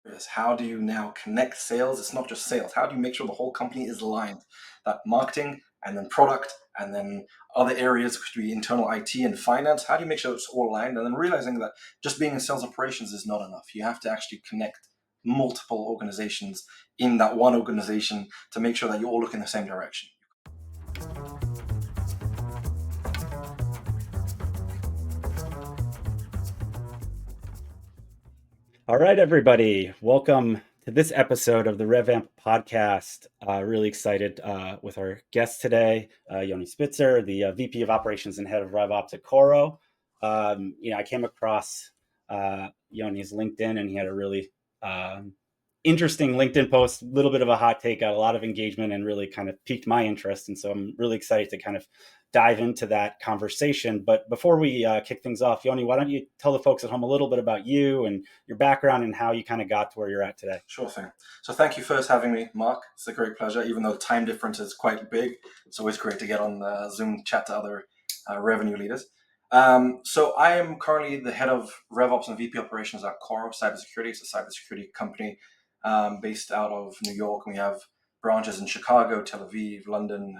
Is how do you now connect sales? It's not just sales. How do you make sure the whole company is aligned? That marketing and then product and then other areas, which could be internal IT and finance. How do you make sure it's all aligned? And then realizing that just being in sales operations is not enough. You have to actually connect multiple organizations in that one organization to make sure that you all look in the same direction. All right, everybody. Welcome to this episode of the RevAmp podcast. Really excited with our guest today, Yoni Spitzer, the VP of Operations and Head of RevOps at Coro. I came across Yoni's LinkedIn, and he had a really interesting LinkedIn post, a little bit of a hot take, got a lot of engagement, and really kind of piqued my interest. And so I'm really excited to kind of dive into that conversation. But before we kick things off, Yoni, why don't you tell the folks at home a little bit about you and your background and how you kind of got to where you're at today? Sure thing. So thank you first having me, Mark. It's a great pleasure. Even though the time difference is quite big, it's always great to get on the Zoom chat to other revenue leaders. So I am currently the head of RevOps and VP operations at Coro Cybersecurity. It's a cybersecurity company based out of New York. We have branches in Chicago, Tel Aviv, London,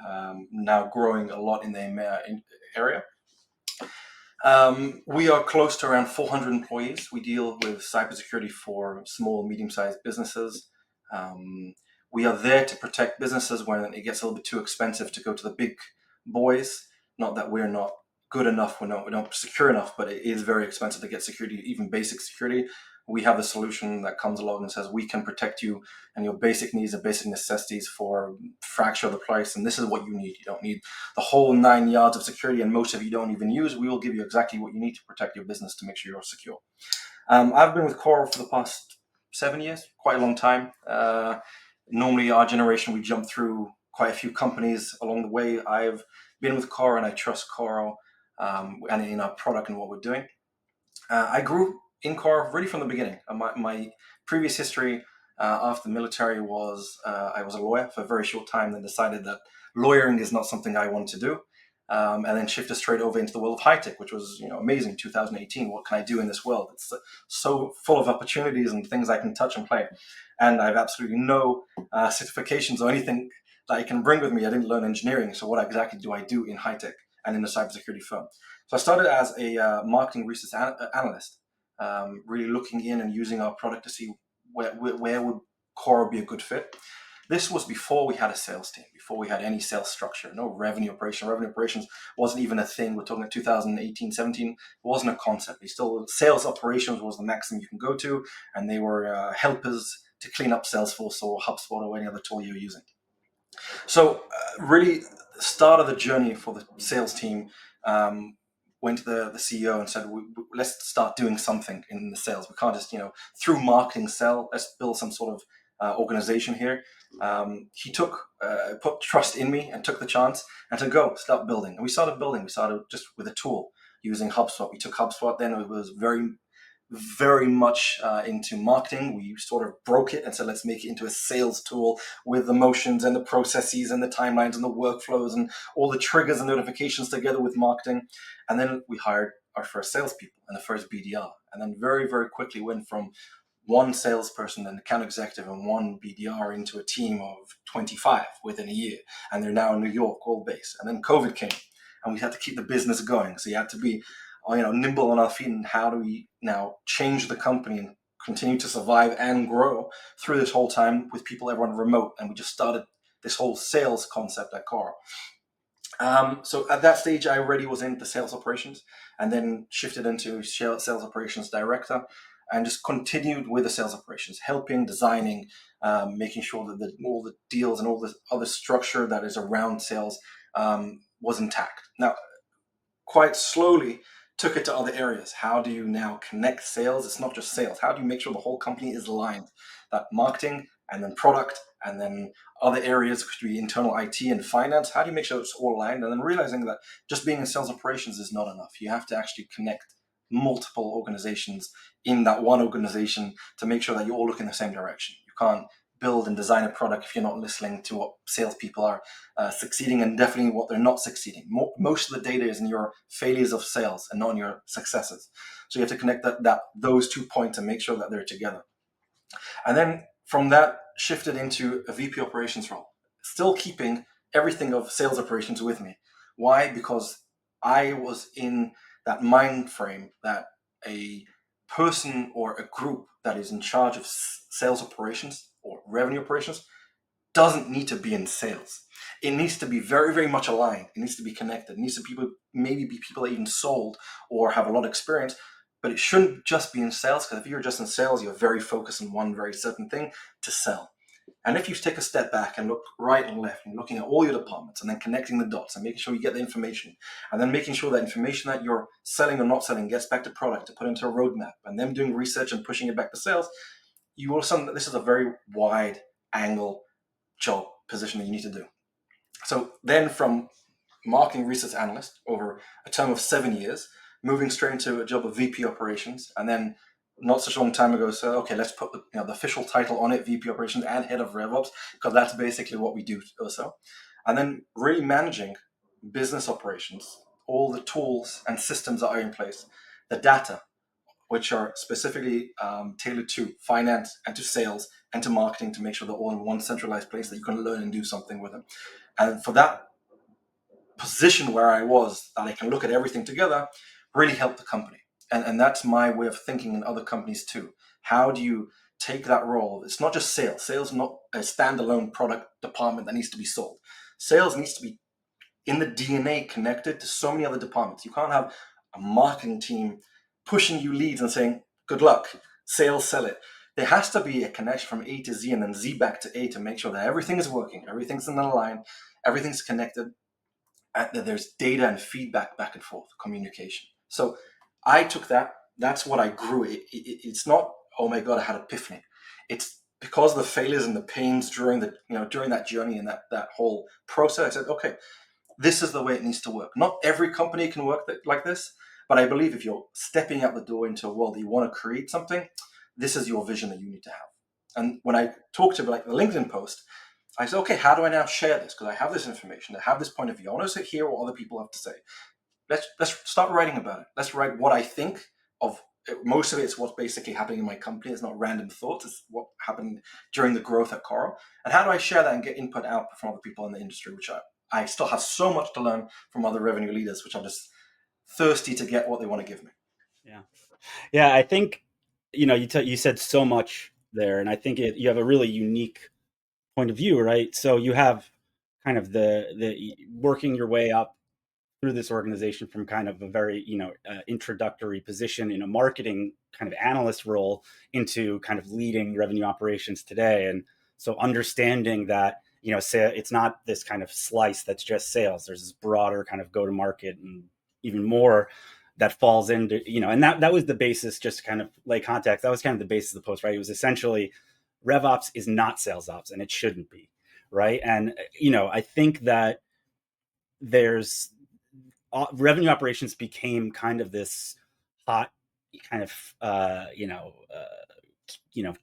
now growing a lot in the area. We are close to around 400 employees. We deal with cybersecurity for small, medium-sized businesses. We are there to protect businesses when it gets a little bit too expensive to go to the big boys. Not that we're not good enough, we're not secure enough, but it is very expensive to get security, even basic security. We have a solution that comes along and says we can protect you and your basic needs and basic necessities for a fraction of the price, and this is what you need. You don't need the whole 9 yards of security, and most of you don't even use. We will give you exactly what you need to protect your business to make sure you're secure. I've been with Coro for the past 7 years, quite a long time. Normally our generation, we jump through quite a few companies along the way. I've been with Coro and I trust Coro and in our product and what we're doing. I grew in Coro really from the beginning. My previous history after the military was I was a lawyer for a very short time, then decided that lawyering is not something I want to do, and then shifted straight over into the world of high tech, which was amazing. 2018, what can I do in this world? It's so full of opportunities and things I can touch and play, and I have absolutely no certifications or anything that I can bring with me. I didn't learn engineering, so what exactly do I do in high tech and in a cybersecurity firm? So I started as a marketing research analyst, really looking in and using our product to see where would Coro be a good fit. This was before we had a sales team, before we had any sales structure, no revenue operation. Revenue operations wasn't even a thing. We're talking 2018, 17. It wasn't a concept. Sales operations was the maximum you can go to, and they were helpers to clean up Salesforce or HubSpot or any other tool you're using. So really, the start of the journey for the sales team, went to the CEO and said, let's start doing something in the sales. We can't just, through marketing sell. Let's build some sort of organization here. He put trust in me and took the chance and to start building. And we started building. We started just with a tool using HubSpot. We took HubSpot. Then it was very much into marketing. We sort of broke it and said, let's make it into a sales tool with the motions and the processes and the timelines and the workflows and all the triggers and notifications together with marketing. And then we hired our first salespeople and the first BDR. And then very, very quickly went from one salesperson and account executive and one BDR into a team of 25 within a year. And they're now in New York, all based. And then COVID came and we had to keep the business going. So you had to be nimble on our feet, and how do we now change the company and continue to survive and grow through this whole time with everyone remote. And we just started this whole sales concept at Coro. So at that stage, I already was in the sales operations and then shifted into sales operations director and just continued with the sales operations, helping, designing, making sure that all the deals and all the other structure that is around sales was intact. Now, quite slowly, took it to other areas. How do you now connect sales? It's not just sales. How do you make sure the whole company is aligned? That marketing and then product and then other areas, which could be internal IT and finance. How do you make sure it's all aligned? And then realizing that just being in sales operations is not enough. You have to actually connect multiple organizations in that one organization to make sure that you all look in the same direction. You can't build and design a product if you're not listening to what salespeople are succeeding and definitely what they're not succeeding. Most of the data is in your failures of sales and not in your successes. So you have to connect those 2 points and make sure that they're together. And then from that, shifted into a VP operations role, still keeping everything of sales operations with me. Why? Because I was in that mind frame that a person or a group that is in charge of sales operations or revenue operations doesn't need to be in sales. It needs to be very, very much aligned. It needs to be connected. It needs to people, maybe be people that even sold or have a lot of experience, but it shouldn't just be in sales, because if you're just in sales, you're very focused on one very certain thing to sell. And if you take a step back and look right and left and looking at all your departments and then connecting the dots and making sure you get the information and then making sure that information that you're selling or not selling gets back to product to put into a roadmap and then doing research and pushing it back to sales, you will see that this is a very wide angle job position that you need to do. So then from marketing research analyst over a term of 7 years, moving straight into a job of VP operations, and then not such a long time ago, so okay, let's put the official title on it, VP operations and head of RevOps, because that's basically what we do also. And then really managing business operations, all the tools and systems that are in place, the data, which are specifically tailored to finance and to sales and to marketing to make sure they're all in one centralized place that you can learn and do something with them. And for that position where I was, that I can look at everything together, really helped the company. And that's my way of thinking in other companies too. How do you take that role? It's not just sales. Sales is not a standalone product department that needs to be sold. Sales needs to be in the DNA connected to so many other departments. You can't have a marketing team pushing you leads and saying, good luck, sales, sell it. There has to be a connection from A to Z and then Z back to A to make sure that everything is working, everything's in the line, everything's connected, and that there's data and feedback back and forth, communication. So I took that. That's what I grew. It's not, oh my God, I had an epiphany. It's because of the failures and the pains during that journey and that whole process. I said, okay, this is the way it needs to work. Not every company can work like this, but I believe if you're stepping out the door into a world that you want to create something, this is your vision that you need to have. And when I talked to like the LinkedIn post, I said, okay, how do I now share this? Because I have this information, I have this point of view. I want to hear what other people have to say. Let's start writing about it. Let's write what I think of. Most of it's what's basically happening in my company. It's not random thoughts. It's what happened during the growth at Coro. And how do I share that and get input out from other people in the industry, which I still have so much to learn from other revenue leaders, which I'm just thirsty to get what they want to give me. Yeah, I think you said so much there, and I think you have a really unique point of view, right? So you have kind of the working your way up through this organization from kind of a very introductory position in a marketing kind of analyst role into kind of leading revenue operations today. And so understanding that say it's not this kind of slice that's just sales. There's this broader kind of go to market and even more that falls into and that was the basis. Just to kind of lay context, that was kind of the basis of the post, right? It was essentially RevOps is not sales ops, and it shouldn't be, right? And I think that there's revenue operations became kind of this hot kind of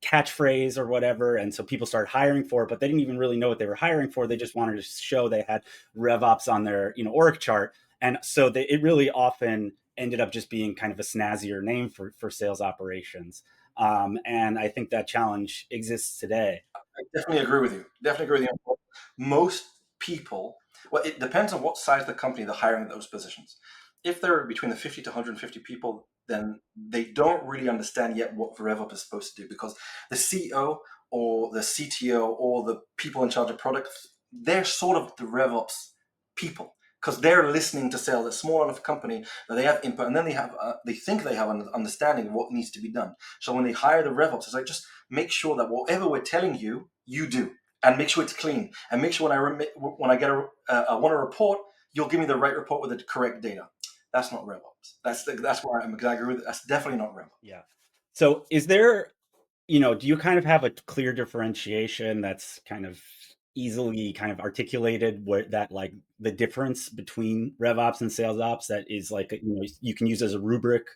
catchphrase or whatever, and so people started hiring for it, but they didn't even really know what they were hiring for. They just wanted to show they had RevOps on their org chart, and so it really often ended up just being kind of a snazzier name for sales operations. And I think that challenge exists today. I definitely agree with you. Definitely agree with you. Most people, well, it depends on what size of the company they're hiring those positions. If they're between the 50 to 150 people, then they don't really understand yet what RevOps is supposed to do, because the CEO or the CTO or the people in charge of products, they're sort of the RevOps people, because they're listening to sales. A small enough company that they have input, and then they think they have an understanding of what needs to be done. So when they hire the RevOps, it's like, just make sure that whatever we're telling you, you do, and make sure it's clean, and make sure when I get want a report, you'll give me the right report with the correct data. That's not RevOps. That's where I'm exactly with it. That's definitely not RevOps. Yeah. So is there, do you kind of have a clear differentiation that's kind of easily kind of articulated, where that like the difference between RevOps and SalesOps that is like, you can use as a rubric,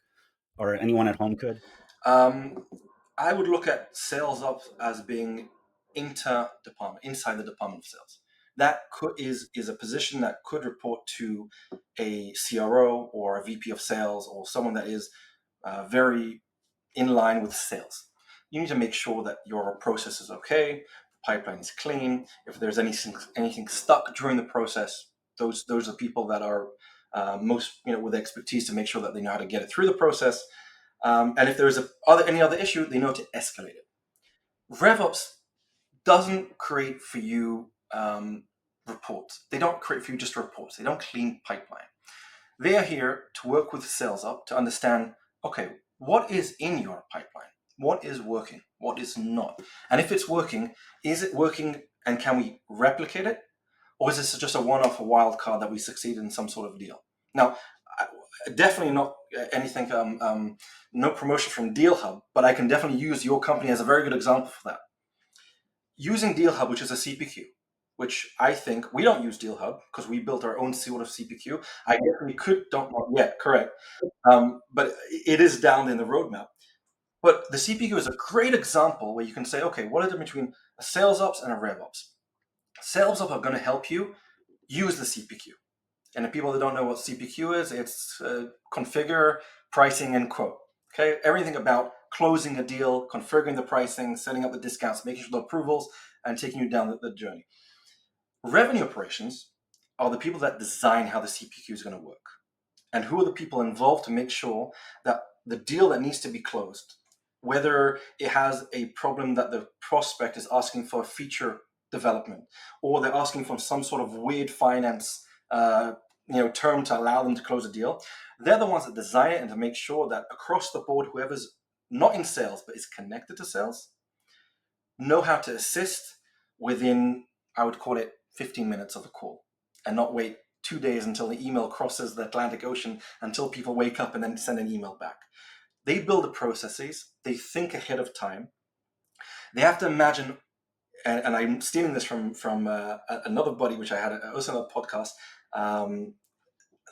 or anyone at home could? I would look at SalesOps as being inter-department, inside the department of sales. That is a position that could report to a CRO or a VP of sales or someone that is very in line with sales. you need to make sure that your process is okay, the pipeline is clean. If there's anything stuck during the process, those are people that are most with expertise to make sure that they know how to get it through the process. And if there's any other issue, they know to escalate it. RevOps doesn't create for you reports. They don't create for you just reports. They don't clean pipeline. They are here to work with SalesOps to understand, okay, what is in your pipeline? What is working? What is not? And if it's working, is it working and can we replicate it? Or is this just a one-off, a wild card that we succeed in some sort of deal? Now, definitely not anything, no promotion from Deal Hub, but I can definitely use your company as a very good example for that. Using Deal Hub, which is a CPQ, which I think we don't use Deal Hub because we built our own sort of CPQ. I guess we don't know yet, correct. But it is down in the roadmap. But the CPQ is a great example where you can say, okay, what is the difference between a SalesOps and a RevOps? SalesOps are going to help you use the CPQ. And the people that don't know what CPQ is, it's configure, pricing, and quote. Okay, everything about closing a deal, configuring the pricing, setting up the discounts, making sure the approvals, and taking you down the journey. Revenue operations are the people that design how the CPQ is going to work. And who are the people involved to make sure that the deal that needs to be closed, whether it has a problem that the prospect is asking for a feature development, or they're asking for some sort of weird finance term to allow them to close a deal, they're the ones that design it and to make sure that across the board, whoever's not in sales but is connected to sales know how to assist within, I would call it 15 minutes of a call, and not wait 2 days until the email crosses the Atlantic Ocean, until people wake up and then send an email back. They build the processes, they think ahead of time. They have to imagine, and I'm stealing this from another buddy, which I had also on a podcast,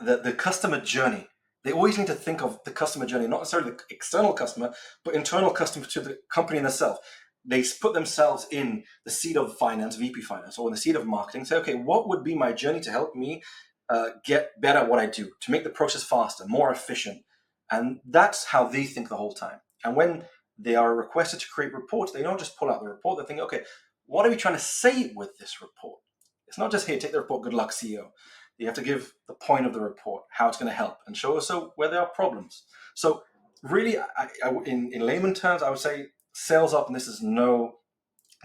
the customer journey. They always need to think of the customer journey, not necessarily the external customer, but internal customer to the company in itself. They put themselves in the seat of finance, VP finance, or in the seat of marketing. Say, okay, what would be my journey to help me get better at what I do, to make the process faster, more efficient? And that's how they think the whole time. And when they are requested to create reports, they don't just pull out the report. They think, okay, what are we trying to say with this report? It's not just, hey, take the report, good luck, CEO. You have to give the point of the report, how it's going to help, and show also where there are problems. So really, in layman terms, I would say SalesOps, and this is no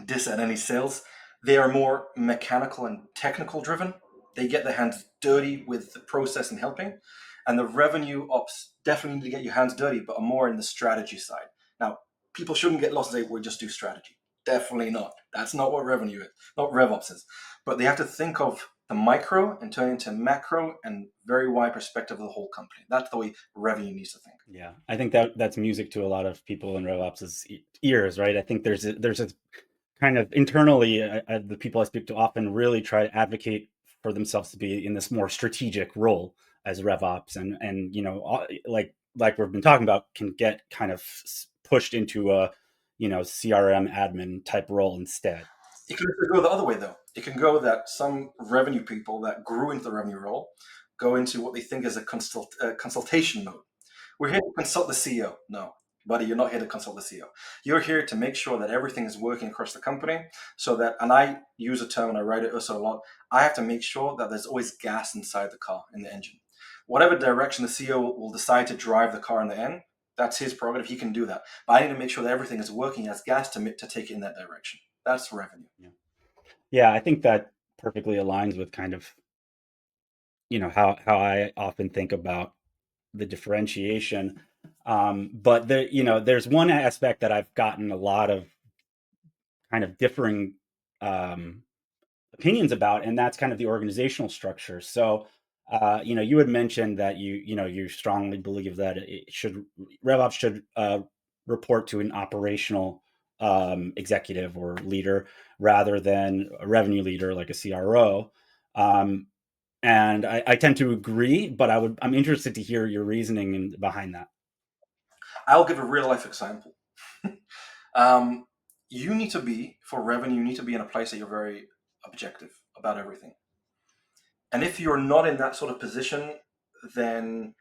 diss at any sales, they are more mechanical and technical driven. They get their hands dirty with the process and helping. And the revenue ops definitely need to get your hands dirty, but are more in the strategy side. Now, people shouldn't get lost and say, we just do strategy. Definitely not. That's not what revenue is, not RevOps is. But they have to think of the micro and turn it into macro and very wide perspective of the whole company. That's the way revenue needs to think. Yeah, I think that's music to a lot of people in RevOps' ears, right? I think there's a kind of internally, the people I speak to often really try to advocate for themselves to be in this more strategic role as RevOps, and like we've been talking about, can get kind of pushed into a CRM admin type role instead. It can go the other way, though. It can go that some revenue people that grew into the revenue role go into what they think is a consultation mode. We're here to consult the CEO. No, buddy, you're not here to consult the CEO. You're here to make sure that everything is working across the company so that, and I use a term and I write it also a lot, I have to make sure that there's always gas inside the car, in the engine. Whatever direction the CEO will decide to drive the car in the end, that's his prerogative. He can do that. But I need to make sure that everything is working as gas to take it in that direction. That's revenue. Yeah, I think that perfectly aligns with kind of how I often think about the differentiation. But there's one aspect that I've gotten a lot of kind of differing opinions about, and that's kind of the organizational structure. So, you had mentioned that you strongly believe that RevOps should report to an operational executive or leader rather than a revenue leader like a CRO. And I tend to agree, but I'm interested to hear your reasoning behind that. I'll give a real life example. You need to be, for revenue, you need to be in a place that you're very objective about everything. And if you're not in that sort of position, then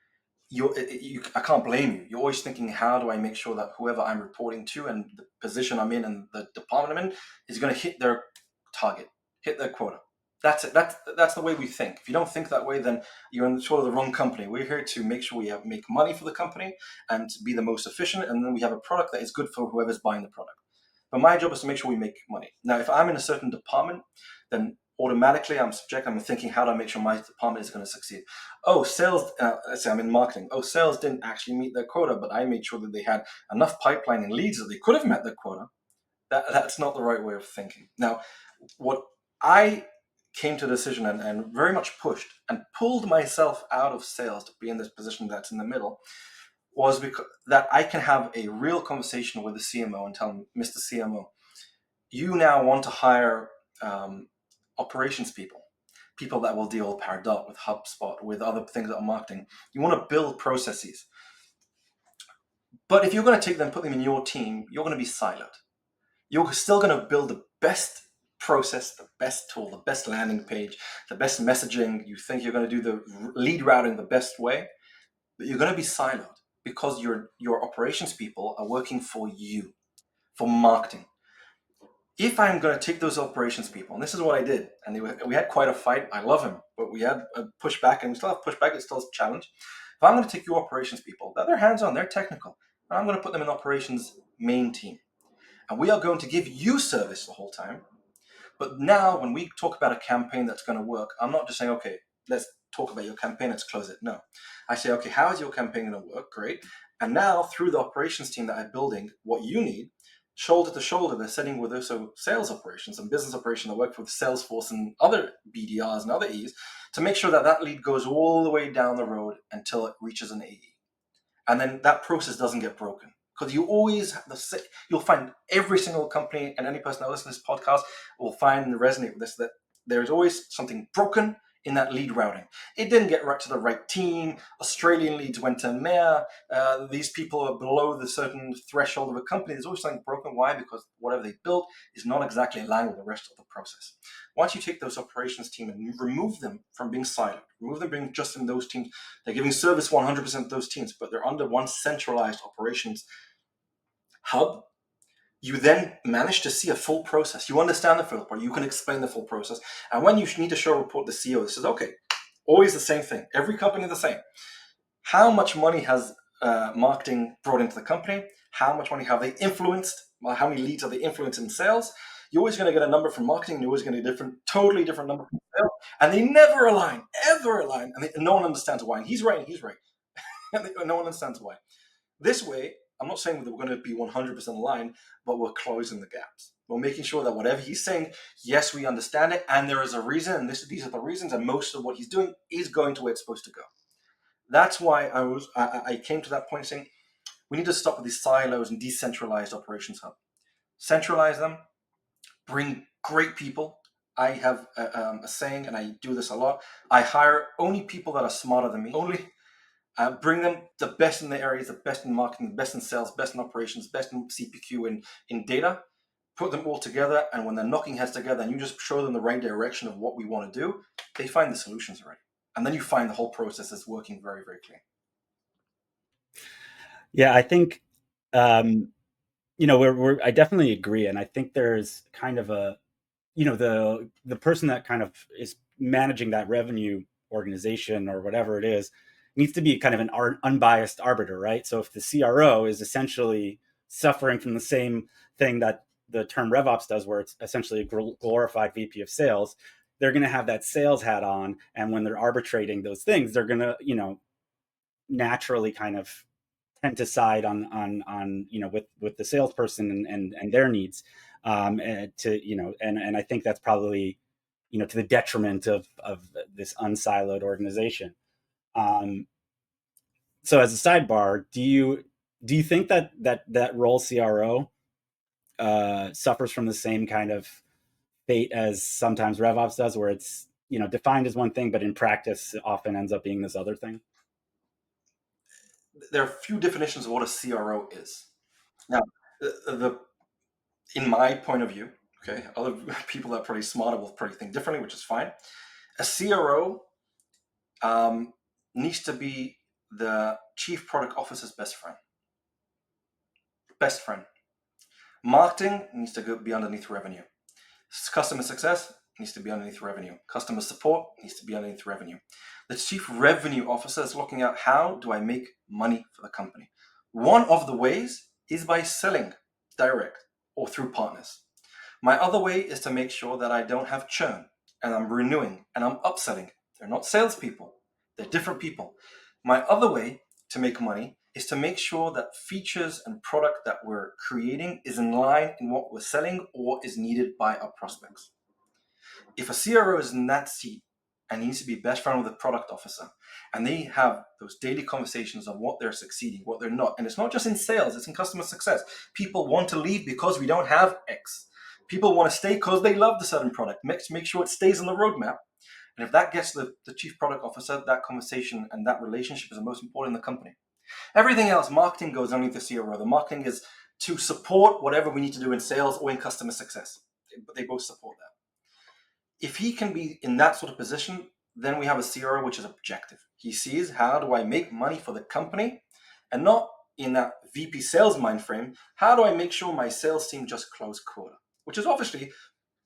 I can't blame you. You're always thinking, how do I make sure that whoever I'm reporting to and the position I'm in and the department I'm in is going to hit their target, hit their quota. That's it. That's the way we think. If you don't think that way, then you're in sort of the wrong company. We're here to make sure we make money for the company and to be the most efficient, and then we have a product that is good for whoever's buying the product. But my job is to make sure we make money. Now, if I'm in a certain department, then automatically I'm thinking, how do I make sure my department is going to succeed? Oh, sales, let's say I'm in marketing. Oh, sales didn't actually meet their quota, but I made sure that they had enough pipeline and leads that they could have met their quota. That's not the right way of thinking. Now, what I came to a decision and very much pushed and pulled myself out of sales to be in this position that's in the middle was because that I can have a real conversation with the CMO and tell him, Mr. CMO, you now want to hire operations people that will deal with Pardot, with HubSpot, with other things that are marketing. You want to build processes. But if you're going to take them, put them in your team, you're going to be siloed. You're still going to build the best process, the best tool, the best landing page, the best messaging. You think you're going to do the lead routing the best way, but you're going to be siloed because your operations people are working for you, for marketing. If I'm going to take those operations people, and this is what I did, and we had quite a fight. I love him, but we had a pushback, and we still have pushback. It's still a challenge. If I'm going to take your operations people, they're hands-on, they're technical, and I'm going to put them in operations main team, and we are going to give you service the whole time. But now, when we talk about a campaign that's going to work, I'm not just saying, okay, let's talk about your campaign, let's close it. No, I say, okay, how is your campaign going to work? Great. And now, through the operations team that I'm building, what you need, shoulder to shoulder, they're sitting with also sales operations and business operations that work with Salesforce and other BDRs and other E's to make sure that that lead goes all the way down the road until it reaches an AE. And then that process doesn't get broken. Because you'll find every single company and any person that listens to this podcast will find and resonate with this, that there's always something broken in that lead routing. It didn't get right to the right team. Australian leads went to mayor. These people are below the certain threshold of a company. There's always something broken. Why? Because whatever they built is not exactly aligned with the rest of the process. Once you take those operations team and remove them from being siloed, remove them being just in those teams, they're giving service 100% to those teams, but they're under one centralized operations hub. You then manage to see a full process. You understand the full part. You can explain the full process. And when you need to show a report to the CEO, this is okay. Always the same thing. Every company the same. How much money has marketing brought into the company? How much money have they influenced? How many leads are they influenced in sales? You're always going to get a number from marketing. You're always going to get a totally different number from sales. And they never align, ever align. And no one understands why. And he's right and he's right. And no one understands why. This way, I'm not saying that we're going to be 100% aligned, but we're closing the gaps. We're making sure that whatever he's saying, yes, we understand it, and there is a reason, and these are the reasons, and most of what he's doing is going to where it's supposed to go. That's why I came to that point saying we need to stop with these silos and decentralized operations hub. Centralize them, bring great people. I have a saying, and I do this a lot. I hire only people that are smarter than me. Only bring them the best in the areas, the best in marketing, the best in sales, best in operations, best in CPQ and in data. Put them all together, and when they're knocking heads together and you just show them the right direction of what we want to do, they find the solutions already. And then you find the whole process is working very, very clean. Yeah, I think, I definitely agree. And I think there's kind of the person that kind of is managing that revenue organization or whatever it is needs to be kind of an unbiased arbiter, right? So if the CRO is essentially suffering from the same thing that the term RevOps does, where it's essentially a glorified VP of sales, they're going to have that sales hat on. And when they're arbitrating those things, they're going to, naturally kind of tend to side on with the salesperson and their needs, and I think that's probably to the detriment of this unsiloed organization. So as a sidebar, do you think that role CRO suffers from the same kind of fate as sometimes RevOps does, where it's defined as one thing, but in practice often ends up being this other thing? There are a few definitions of what a CRO is. Now, in my point of view, okay, other people that are pretty smarter will probably think differently, which is fine. A CRO needs to be the chief product officer's best friend. Best friend. Marketing needs to be underneath revenue. Customer success needs to be underneath revenue. Customer support needs to be underneath revenue. The chief revenue officer is looking at how do I make money for the company. One of the ways is by selling direct or through partners. My other way is to make sure that I don't have churn and I'm renewing and I'm upselling. They're not salespeople. They're different people. My other way to make money is to make sure that features and product that we're creating is in line in what we're selling or is needed by our prospects. If a CRO is in that seat and needs to be best friend with the product officer, and they have those daily conversations on what they're succeeding, what they're not, and it's not just in sales, it's in customer success. People want to leave because we don't have X. People want to stay because they love the certain product. Make sure it stays on the roadmap. And if that gets the chief product officer, that conversation and that relationship is the most important in the company. Everything else, marketing goes underneath the CRO. The marketing is to support whatever we need to do in sales or in customer success. But they both support that. If he can be in that sort of position, then we have a CRO which is objective. He sees how do I make money for the company, and not in that VP sales mind frame, how do I make sure my sales team just close quota, which is obviously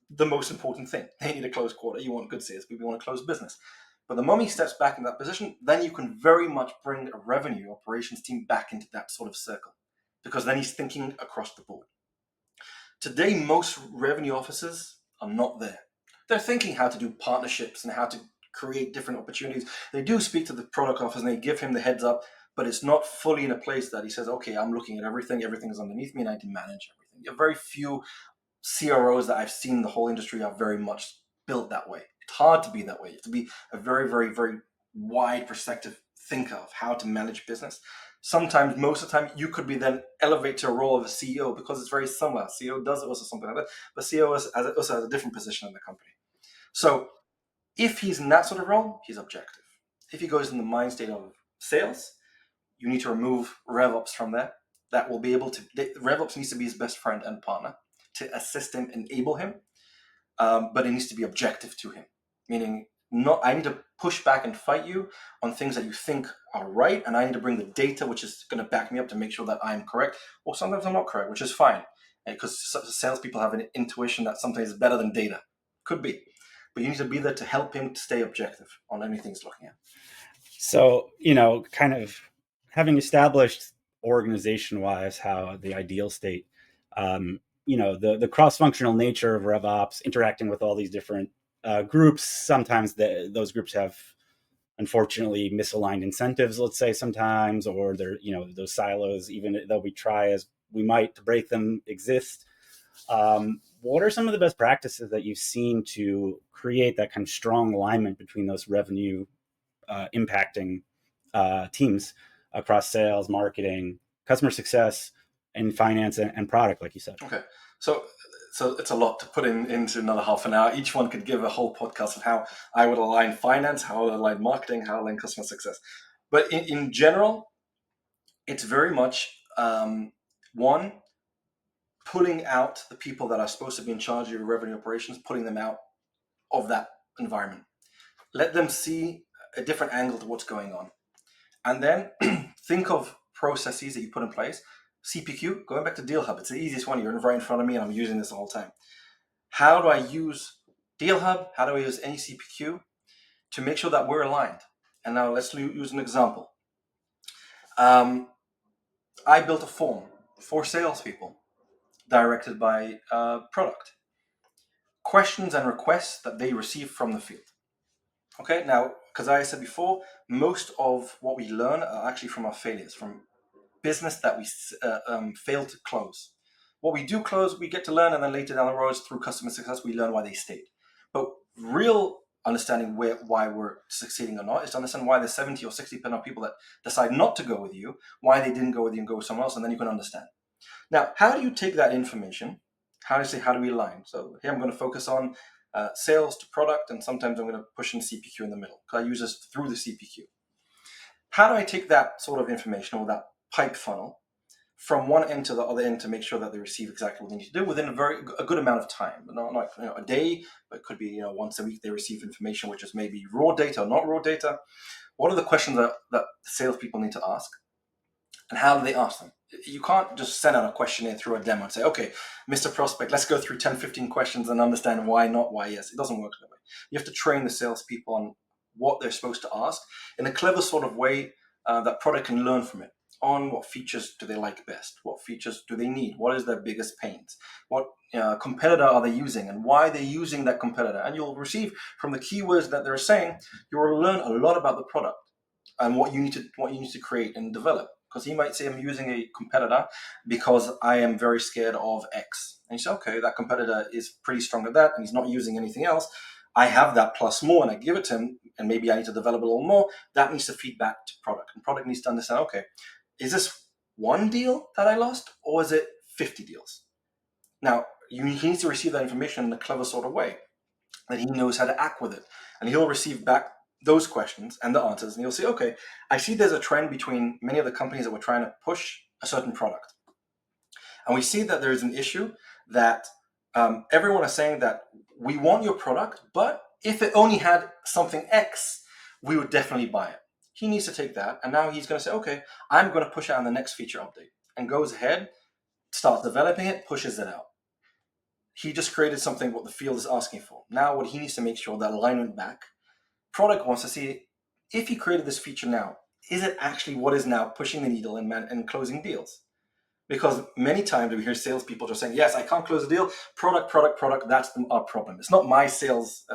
the most important thing. They need a close quota. You want good sales people, you want to close business. But the moment he steps back in that position, then you can very much bring a revenue operations team back into that sort of circle, because then he's thinking across the board. Today, most revenue officers are not there. They're thinking how to do partnerships and how to create different opportunities. They do speak to the product officer and they give him the heads up, but it's not fully in a place that he says, okay, I'm looking at everything is underneath me and I can manage everything. There are very few CROs that I've seen in the whole industry are very much built that way. It's hard to be that way. You have to be a very, very, very wide perspective thinker of how to manage business. Sometimes, most of the time, you could be then elevate to a role of a CEO because it's very similar. CEO does also something like that, but CEO also has a different position in the company. So if he's in that sort of role, he's objective. If he goes in the mind state of sales, you need to remove RevOps from there. That will be able to, RevOps needs to be his best friend and partner to assist him, enable him, but it needs to be objective to him, meaning not I need to push back and fight you on things that you think are right, and I need to bring the data which is going to back me up to make sure that I'm correct, or sometimes I'm not correct, which is fine, because salespeople have an intuition that sometimes is better than data. Could be, but you need to be there to help him to stay objective on anything he's looking at. So, kind of having established organization-wise how the ideal state, the cross-functional nature of RevOps, interacting with all these different groups. Sometimes those groups have, unfortunately, misaligned incentives, let's say sometimes, or they're, those silos, even though we try as we might to break them, exist. What are some of the best practices that you've seen to create that kind of strong alignment between those revenue impacting teams across sales, marketing, customer success, and finance and product, like you said? Okay, so it's a lot to put into another half an hour. Each one could give a whole podcast of how I would align finance, how I would align marketing, how I align customer success. But in general, it's very much one, pulling out the people that are supposed to be in charge of your revenue operations, pulling them out of that environment. Let them see a different angle to what's going on. And then think of processes that you put in place. CPQ, going back to Deal Hub, it's the easiest one. You're right in front of me and I'm using this the whole time. How do I use Deal Hub? How do I use any CPQ to make sure that we're aligned? And now let's use an example. I built a form for salespeople directed by product. Questions and requests that they receive from the field. Okay, now, because I said before, most of what we learn are actually from our failures, from business that we failed to close. What we do close, we get to learn, and then later down the road, through customer success, we learn why they stayed. But real understanding why we're succeeding or not is to understand why there's 70 or 60% of people that decide not to go with you, why they didn't go with you and go with someone else, and then you can understand. Now, how do you take that information? How do we align? So here I'm going to focus on sales to product, and sometimes I'm going to push in CPQ in the middle because I use this through the CPQ. How do I take that sort of information or that pipe funnel from one end to the other end to make sure that they receive exactly what they need to do within a good amount of time? Not a day, but it could be once a week they receive information which is maybe raw data or not raw data. what are the questions that salespeople need to ask, and how do they ask them? You can't just send out a questionnaire through a demo and say, okay, Mr. Prospect, let's go through 10, 15 questions and understand why not, why yes. It doesn't work that way. You have to train the salespeople on what they're supposed to ask in a clever sort of way that product can learn from it. On what features do they like best? What features do they need? What is their biggest pains? What competitor are they using, and why they're using that competitor? And you'll receive from the keywords that they're saying, you will learn a lot about the product and what you need to create and develop. Because he might say, I'm using a competitor because I am very scared of X. And you say, okay, that competitor is pretty strong at that, and he's not using anything else. I have that plus more, and I give it to him, and maybe I need to develop a little more. That needs to feed back to product. And product needs to understand, okay, is this one deal that I lost, or is it 50 deals? Now, he needs to receive that information in a clever sort of way that he knows how to act with it. And he'll receive back those questions and the answers, and you'll say, okay, I see there's a trend between many of the companies that were trying to push a certain product. And we see that there's an issue that everyone is saying that we want your product, but if it only had something X, we would definitely buy it. He needs to take that, and now he's going to say, okay, I'm going to push it on the next feature update, and goes ahead, starts developing it, pushes it out. He just created something what the field is asking for. Now what he needs to make sure that alignment back. Product wants to see, if he created this feature now, is it actually what is now pushing the needle and closing deals? Because many times we hear salespeople just saying, yes, I can't close a deal. Product, that's our problem. It's not my sales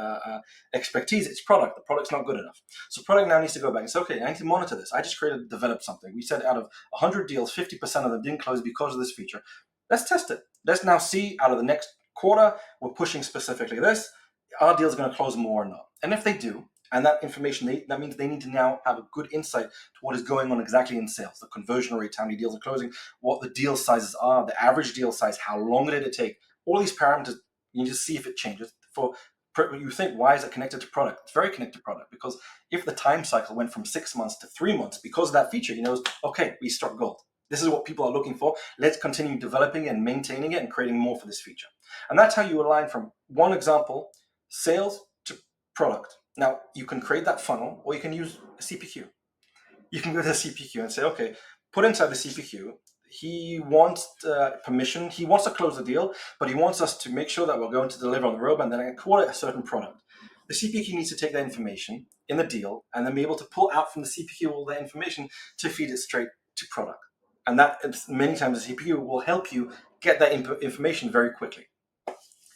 expertise, it's product. The product's not good enough. So product now needs to go back and say, okay, I need to monitor this. I just developed something. We said out of 100 deals, 50% of them didn't close because of this feature. Let's test it. Let's now see out of the next quarter, we're pushing specifically this. Our deal's going to close more or not. And if they do, and that information, that means they need to now have a good insight to what is going on exactly in sales, the conversion rate, how many deals are closing, what the deal sizes are, the average deal size, how long did it take. All these parameters, you need to see if it changes. You think, why is it connected to product? It's very connected to product, because if the time cycle went from 6 months to 3 months because of that feature, he knows, okay, we struck gold. This is what people are looking for. Let's continue developing and maintaining it and creating more for this feature. And that's how you align from one example, sales to product. Now, you can create that funnel, or you can use a CPQ. You can go to the CPQ and say, okay, put inside the CPQ, he wants permission, he wants to close the deal, but he wants us to make sure that we're going to deliver on the roadmap, and then I can call it a certain product. The CPQ needs to take that information in the deal and then be able to pull out from the CPQ all that information to feed it straight to product. And that, many times, the CPU will help you get that information very quickly.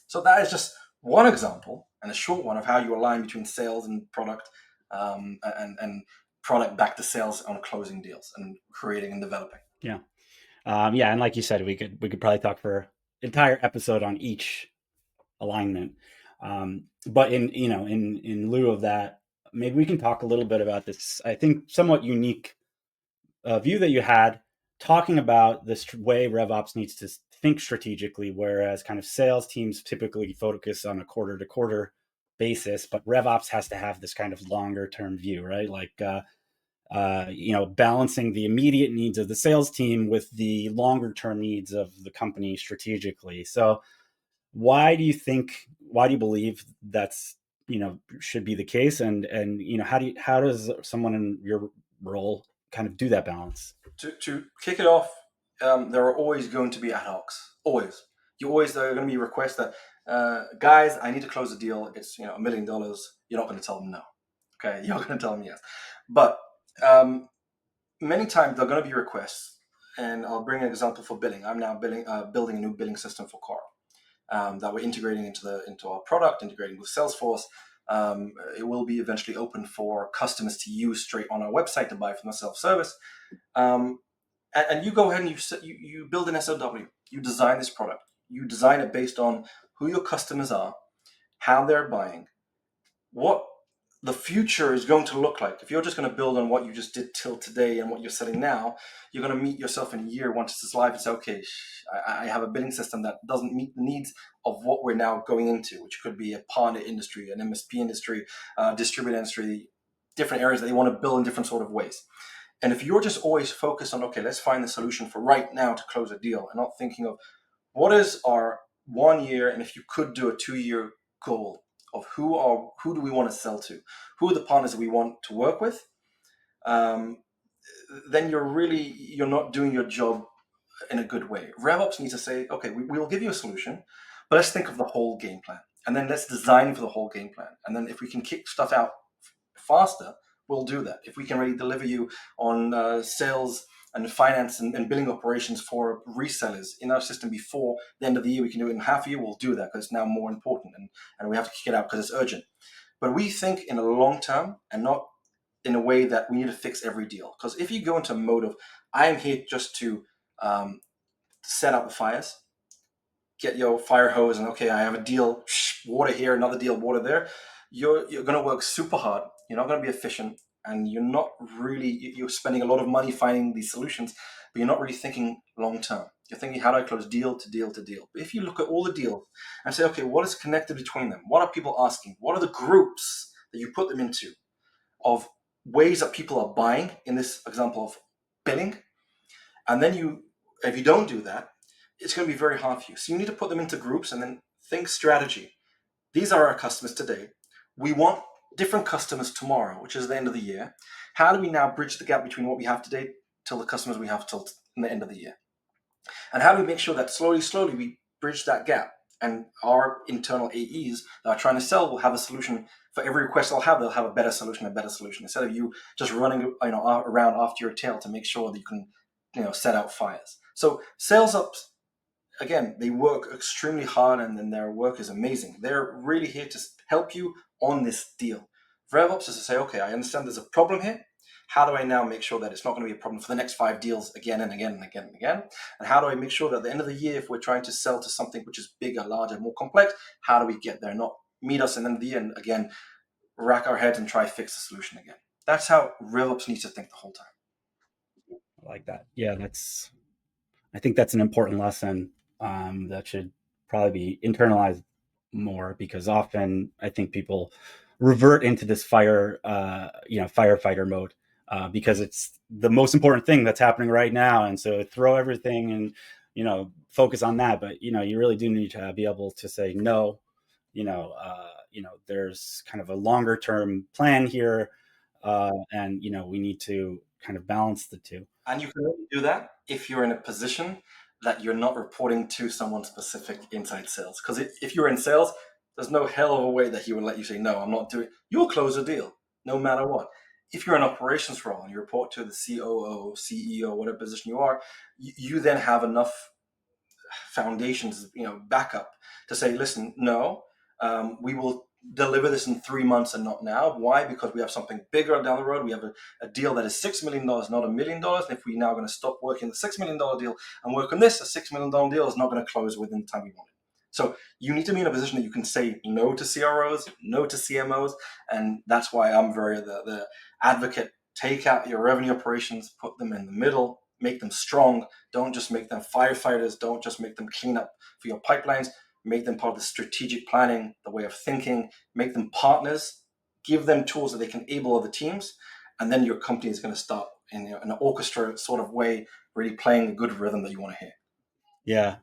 So that is just one example, and a short one, of how you align between sales and product, and product back to sales on closing deals and creating and developing. Yeah. Yeah. And like you said, we could probably talk for entire episode on each alignment. But in lieu of that, maybe we can talk a little bit about this, I think, somewhat unique view that you had, talking about this way RevOps needs to think strategically, whereas kind of sales teams typically focus on a quarter to quarter basis, but RevOps has to have this kind of longer term view, right? Like, balancing the immediate needs of the sales team with the longer term needs of the company strategically. So why do you believe that's, should be the case? And how does someone in your role kind of do that balance? To kick it off, there are always going to be ad hocs. Always. There are going to be requests that, guys, I need to close a deal. It's $1 million. You're not going to tell them no. Okay, you're going to tell them yes. But many times there are going to be requests, and I'll bring an example for billing. I'm now building a new billing system for Coro that we're integrating into our product, integrating with Salesforce. It will be eventually open for customers to use straight on our website to buy from the self-service. And you go ahead and you build an SOW. You design this product. You design it based on who your customers are, how they're buying, what the future is going to look like. If you're just going to build on what you just did till today and what you're selling now, you're going to meet yourself in a year once it's live and say, okay, I have a billing system that doesn't meet the needs of what we're now going into, which could be a partner industry, an MSP industry, distributor industry, different areas that they want to build in different sort of ways. And if you're just always focused on, okay, let's find the solution for right now to close a deal, and not thinking of what is our 1 year, and if you could do a 2-year goal of who do we want to sell to, who are the partners that we want to work with, um, then you're not doing your job in a good way. RevOps needs to say, okay, we'll give you a solution, but let's think of the whole game plan, and then let's design for the whole game plan. And then if we can kick stuff out faster, we'll do that. If we can really deliver you on sales and finance and billing operations for resellers in our system before the end of the year, we can do it in half a year, we'll do that because it's now more important, and we have to kick it out because it's urgent. But we think in a long term and not in a way that we need to fix every deal. Because if you go into a mode of, I am here just to set out the fires, get your fire hose, and okay, I have a deal, water here, another deal, water there. You're going to work super hard. You're not going to be efficient, and you're spending a lot of money finding these solutions, but you're not really thinking long term. You're thinking, how do I close deal to deal to deal? But if you look at all the deals and say, okay, what is connected between them? What are people asking? What are the groups that you put them into of ways that people are buying? In this example of billing, and then if you don't do that, it's going to be very hard for you. So you need to put them into groups and then think strategy. These are our customers today. We want different customers tomorrow, which is the end of the year. How do we now bridge the gap between what we have today till the customers we have till the end of the year? And how do we make sure that slowly we bridge that gap? And our internal AEs that are trying to sell will have a solution for every request they'll have a better solution, instead of you just running around after your tail to make sure that you can set out fires. So SalesOps, again, they work extremely hard, and then their work is amazing. They're really here to help you on this deal. RevOps is to say, okay, I understand there's a problem here. How do I now make sure that it's not going to be a problem for the next 5 deals again and again and again and again? And how do I make sure that at the end of the year, if we're trying to sell to something which is bigger, larger, more complex, how do we get there? Not meet us at the end of the year and again, rack our heads and try to fix the solution again. That's how RevOps needs to think the whole time. I like that. Yeah, I think that's an important lesson that should probably be internalized more, because often I think people revert into this firefighter mode because it's the most important thing that's happening right now, and so throw everything and focus on that. But you really do need to be able to say no. There's kind of a longer term plan here, and we need to kind of balance the two. And you can only do that if you're in a position that you're not reporting to someone specific inside sales. Because if you're in sales, there's no hell of a way that he would let you say, no, I'm not doing it. You'll close a deal no matter what. If you're in operations role and you report to the COO, CEO, whatever position you are, you then have enough foundations, backup to say, listen, no, we will deliver this in 3 months and not now. Why? Because we have something bigger down the road. We have a deal that is $6 million, not $1 million. And if we now going to stop working the $6 million deal and work on this, a $6 million deal is not going to close within the time we want it. So you need to be in a position that you can say no to CROs, no to CMOs, and that's why I'm very the advocate. Take out your revenue operations, put them in the middle, make them strong. Don't just make them firefighters. Don't just make them clean up for your pipelines. Make them part of the strategic planning, the way of thinking. Make them partners. Give them tools that they can enable other teams. And then your company is going to start in an orchestra sort of way, really playing the good rhythm that you want to hear. Yeah.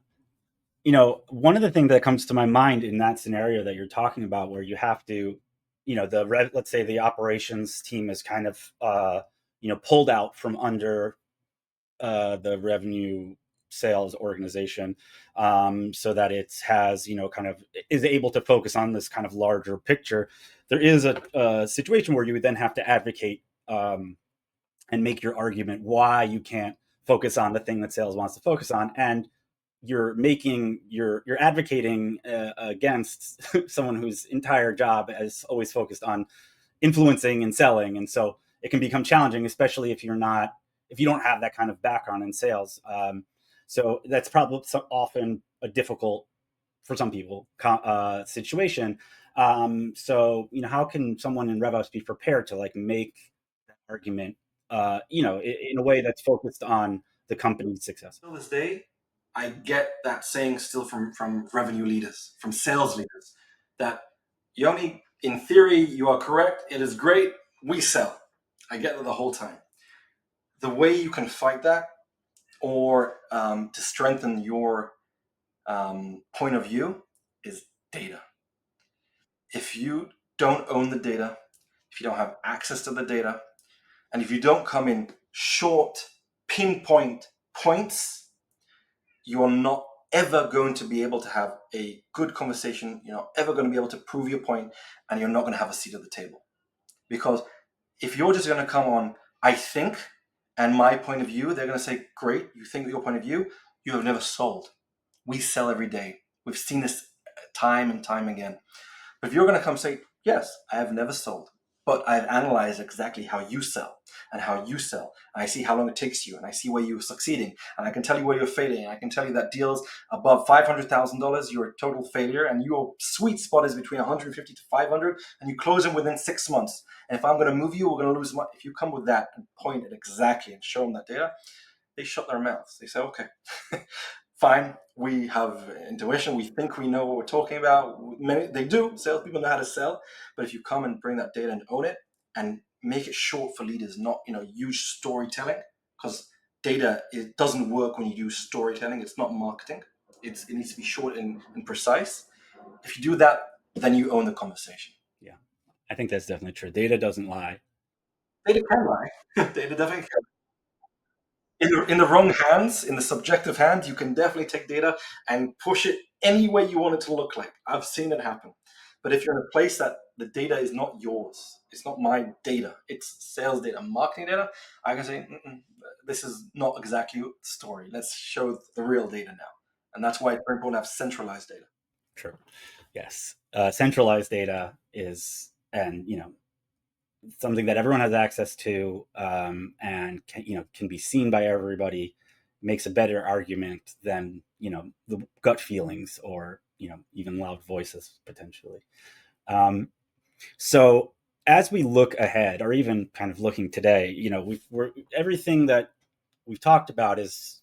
One of the things that comes to my mind in that scenario that you're talking about, where you have to, let's say the operations team is kind of, pulled out from under the revenue sales organization, so that it has, kind of is able to focus on this kind of larger picture. There is a situation where you would then have to advocate and make your argument why you can't focus on the thing that sales wants to focus on, and you're advocating against someone whose entire job is always focused on influencing and selling, and so it can become challenging, especially if you don't have that kind of background in sales. So that's probably often a difficult, for some people, situation. So how can someone in RevOps be prepared to make that argument in a way that's focused on the company's success? Till this day, I get that saying still from revenue leaders, from sales leaders, that Yoni, in theory, you are correct. It is great. We sell. I get that the whole time. The way you can fight that, or to strengthen your point of view, is data. If you don't own the data, if you don't have access to the data, And if you don't come in short, pinpoint points, you are not ever going to be able to have a good conversation. You're not ever going to be able to prove your point, and you're not going to have a seat at the table. Because if you're just going to come on, I think, and my point of view, they're going to say, great, you think your point of view, you have never sold. We sell every day. We've seen this time and time again. But if you're going to come say, yes, I have never sold, but I've analyzed exactly how you sell and how you sell. And I see how long it takes you, and I see where you're succeeding, and I can tell you where you're failing. And I can tell you that deals above $500,000, you're a total failure, and your sweet spot is between 150 to 500, and you close them within 6 months. And if I'm going to move you, we're going to lose money. If you come with that and point it exactly and show them that data, they shut their mouths. They say, okay, fine, we have intuition, we think we know what we're talking about. They do, salespeople know how to sell, but if you come and bring that data and own it and make it short for leaders, not huge storytelling, because data, it doesn't work when you do storytelling. It's not marketing. It needs to be short and precise. If you do that, then you own the conversation. Yeah, I think that's definitely true. Data doesn't lie. Data can lie. Data definitely can. In the wrong hands, in the subjective hands, you can definitely take data and push it any way you want it to look like. I've seen it happen. But if you're in a place that the data is not yours, it's not my data, it's sales data, marketing data, I can say, this is not exactly the story. Let's show the real data now. And that's why it's very important to have centralized data. True. Yes. Centralized data is, and something that everyone has access to, and can be seen by everybody, makes a better argument than the gut feelings or even loud voices potentially. So as we look ahead, or even kind of looking today, everything that we've talked about is,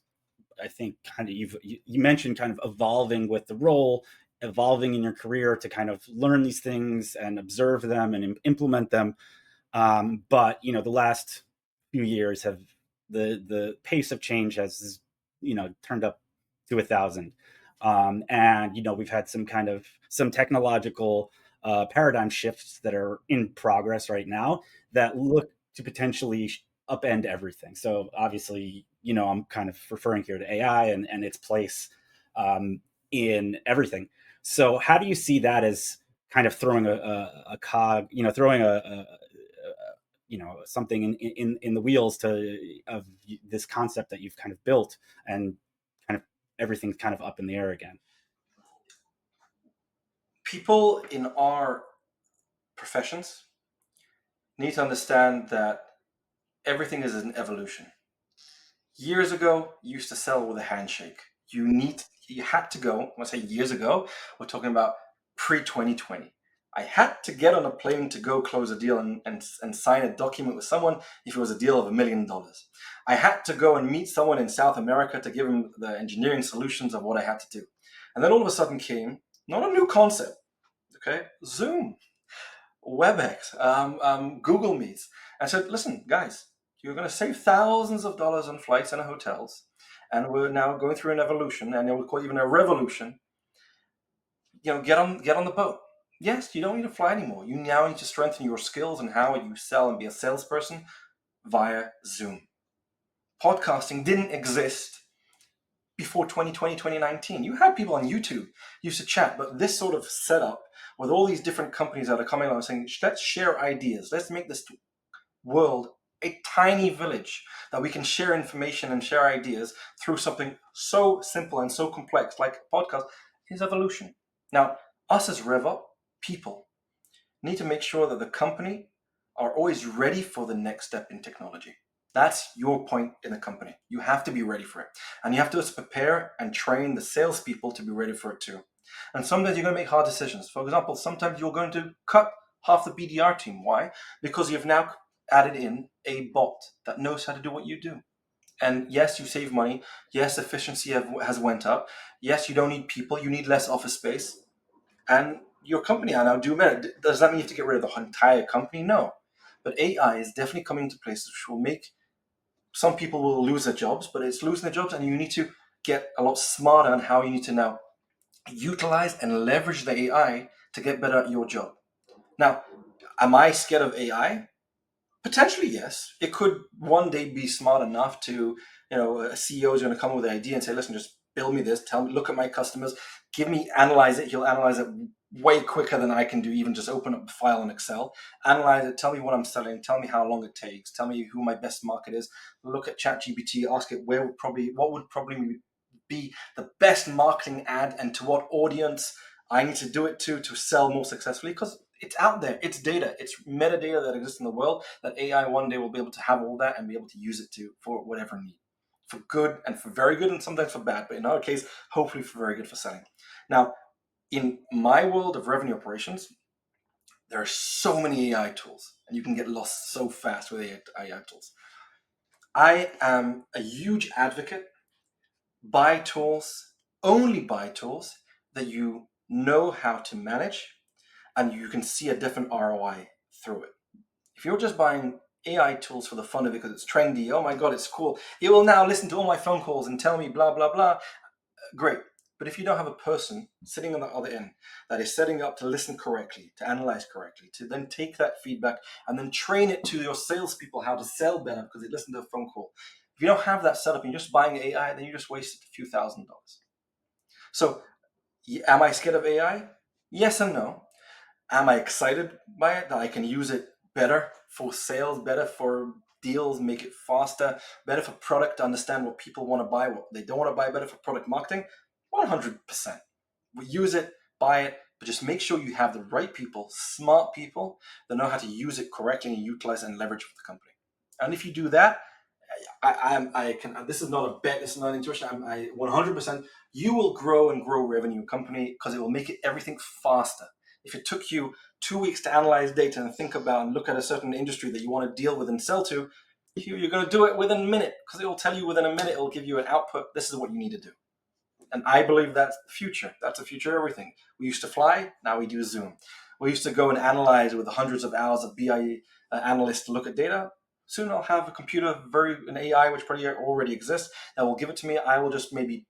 I think, kind of, you mentioned kind of evolving with the role, evolving in your career to kind of learn these things and observe them and implement them. But the last few years have, the pace of change has turned up to 1,000, and we've had some technological paradigm shifts that are in progress right now that look to potentially upend everything. So obviously, I'm kind of referring here to AI and its place in everything. So how do you see that as kind of throwing a cog, throwing a something in the wheels of this concept that you've kind of built, and kind of everything's kind of up in the air again? People in our professions need to understand that everything is an evolution. Years ago, you used to sell with a handshake. You had to go, when I say years ago, we're talking about pre-2020. I had to get on a plane to go close a deal and sign a document with someone if it was a deal of $1 million. I had to go and meet someone in South America to give him the engineering solutions of what I had to do. And then all of a sudden came, not a new concept, okay, Zoom, WebEx, Google Meets, and said, listen, guys, you're going to save thousands of dollars on flights and hotels, and we're now going through an evolution, and they would call it even a revolution. Get on the boat. Yes, you don't need to fly anymore. You now need to strengthen your skills and how you sell and be a salesperson via Zoom. Podcasting didn't exist before 2020, 2019. You had people on YouTube used to chat, but this sort of setup with all these different companies that are coming along saying, let's share ideas. Let's make this world a tiny village that we can share information and share ideas through something so simple and so complex like a podcast is evolution. Now, us as RevOps people need to make sure that the company are always ready for the next step in technology. That's your point in the company. You have to be ready for it. And you have to prepare and train the salespeople to be ready for it too. And sometimes you're going to make hard decisions. For example, sometimes you're going to cut half the BDR team. Why? Because you've now added in a bot that knows how to do what you do. And yes, you save money. Yes, efficiency has went up. Yes, you don't need people. You need less office space. And your company are now doing better. Does that mean you have to get rid of the entire company? No. But AI is definitely coming to places which will make some people will lose their jobs, but it's losing their jobs, and you need to get a lot smarter on how you need to now utilize and leverage the AI to get better at your job. Now, am I scared of AI? Potentially, yes. It could one day be smart enough to, a CEO is going to come with an idea and say, listen, just build me this, tell me, look at my customers, give me, analyze it. He'll analyze it way quicker than I can do, even just open up the file in Excel, analyze it, tell me what I'm selling, tell me how long it takes, tell me who my best market is, look at ChatGPT, ask it what would probably be the best marketing ad and to what audience I need to do it to sell more successfully, because it's out there. It's data. It's metadata that exists in the world that AI one day will be able to have all that and be able to use it for whatever need, for good and for very good and sometimes for bad. But in our case, hopefully for very good for selling. Now, in my world of revenue operations, there are so many AI tools, and you can get lost so fast with AI tools. I am a huge advocate. Buy tools, only buy tools that you know how to manage and you can see a different ROI through it. If you're just buying AI tools for the fun of it because it's trendy, oh my God, it's cool, it will now listen to all my phone calls and tell me blah, blah, blah, great. But if you don't have a person sitting on the other end that is setting up to listen correctly, to analyze correctly, to then take that feedback and then train it to your salespeople how to sell better because they listened to a phone call. If you don't have that set up and you're just buying AI, then you just wasted a few $1,000s. So, am I scared of AI? Yes and no. Am I excited by it that I can use it better for sales, better for deals, make it faster, better for product to understand what people want to buy, what they don't want to buy, better for product marketing? 100%. We use it, buy it, but just make sure you have the right people, smart people that know how to use it correctly and utilize and leverage for the company. And if you do that, I can. This is not a bet. This is not an intuition. I 100%. You will grow and grow revenue company because it will make it everything faster. If it took you 2 weeks to analyze data and think about and look at a certain industry that you want to deal with and sell to, you're going to do it within a minute because it will tell you within a minute. It will give you an output. This is what you need to do. And I believe that's the future. That's the future of everything. We used to fly, now we do Zoom. We used to go and analyze with hundreds of hours of BI analysts to look at data. Soon I'll have a computer, an AI, which probably already exists, that will give it to me. I will just maybe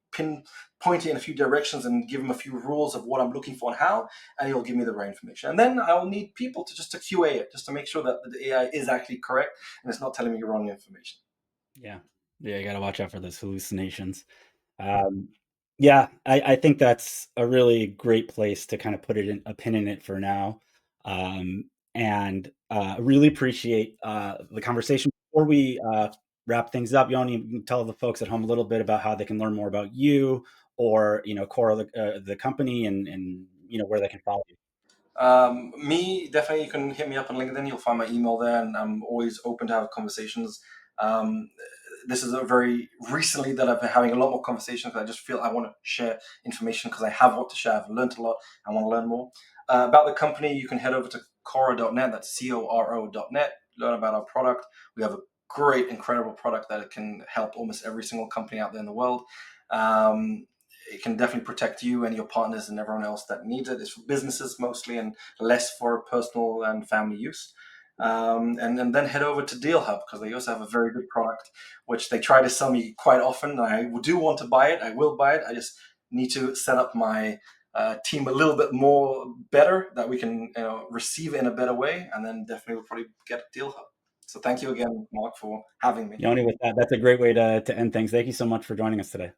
point it in a few directions and give him a few rules of what I'm looking for and how, and he'll give me the right information. And then I'll need people to QA it, just to make sure that the AI is actually correct and it's not telling me wrong information. Yeah. Yeah, you got to watch out for those hallucinations. Um, yeah, I think that's a really great place to kind of put a pin in it for now. And really appreciate the conversation. Before we wrap things up, Yoni, you can tell the folks at home a little bit about how they can learn more about you or, Coro, the company, and where they can follow you. Me, definitely, you can hit me up on LinkedIn. You'll find my email there, and I'm always open to have conversations. Um, this is a very recently that I've been having a lot more conversations. I just feel I want to share information because I have what to share. I've learned a lot. I want to learn more about the company. You can head over to coro.net. That's coro.net. Learn about our product. We have a great, incredible product that can help almost every single company out there in the world. Um, it can definitely protect you and your partners and everyone else that needs it. It's for businesses mostly and less for personal and family use. And then head over to Deal Hub because they also have a very good product, which they try to sell me quite often. I do want to buy it. I will buy it. I just need to set up my team a little bit more better that we can receive it in a better way. And then definitely we'll probably get Deal Hub. So thank you again, Mark, for having me. Yoni, with that, that's a great way to end things. Thank you so much for joining us today.